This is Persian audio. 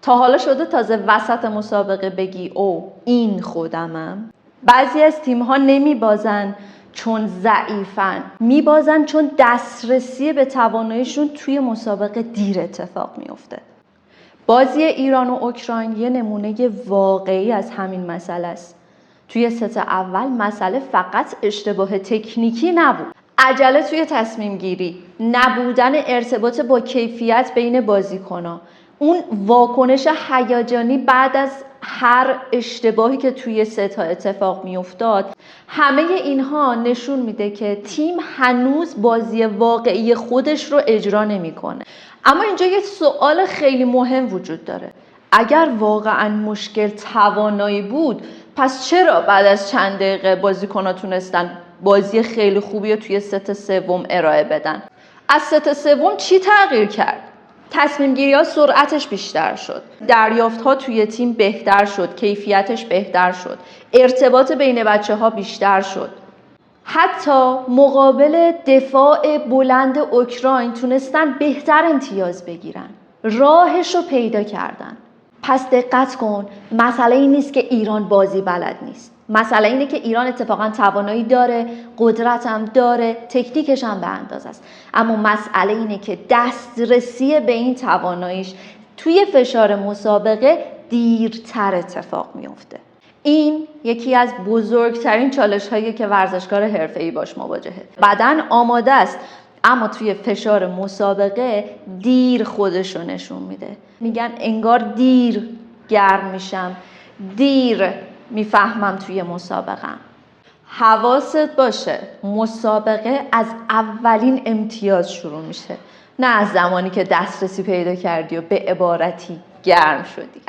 تا حالا شده تازه وسط مسابقه بگی او این خودمم؟ بعضی از تیم‌ها نمیبازن چون ضعیفن، میبازن چون دسترسی به تواناییشون توی مسابقه دیر اتفاق میفته. بازی ایران و اوکراین یه نمونه واقعی از همین مسئله است. توی ست اول مسئله فقط اشتباه تکنیکی نبود. عجله توی تصمیم گیری، نبودن ارتباط با کیفیت بین بازیکن‌ها، اون واکنش هیجانی بعد از هر اشتباهی که توی ست ها اتفاق میافتاد، همه اینها نشون میده که تیم هنوز بازی واقعی خودش رو اجرا نمیکنه. اما اینجا یه سوال خیلی مهم وجود داره. اگر واقعا مشکل توانایی بود، پس چرا بعد از چند دقیقه بازیکن‌ها تونستن بازی خیلی خوبی رو توی ست سوم ارائه بدن؟ از ست سوم چی تغییر کرد؟ تصمیم گیری ها سرعتش بیشتر شد، دریافت ها توی تیم بهتر شد، کیفیتش بهتر شد، ارتباط بین بچه ها بیشتر شد. حتی مقابل دفاع بلند اوکراین تونستن بهتر امتیاز بگیرن، راهش رو پیدا کردن. پس دقت کن، مسئله این نیست که ایران بازی بلد نیست. مسئله اینه که ایران اتفاقا توانایی داره، قدرت هم داره، تکنیکش هم به اندازه است. اما مسئله اینه که دسترسی به این تواناییش توی فشار مسابقه دیرتر اتفاق میفته. این یکی از بزرگترین چالش هایی که ورزشکار حرفه‌ای باش مواجهه. بدن آماده است، اما توی فشار مسابقه دیر خودشو نشون میده. میگن انگار دیر گرم میشم، دیر میفهمم توی مسابقم. حواست باشه، مسابقه از اولین امتیاز شروع میشه، نه از زمانی که دسترسی پیدا کردی و به عبارتی گرم شدی.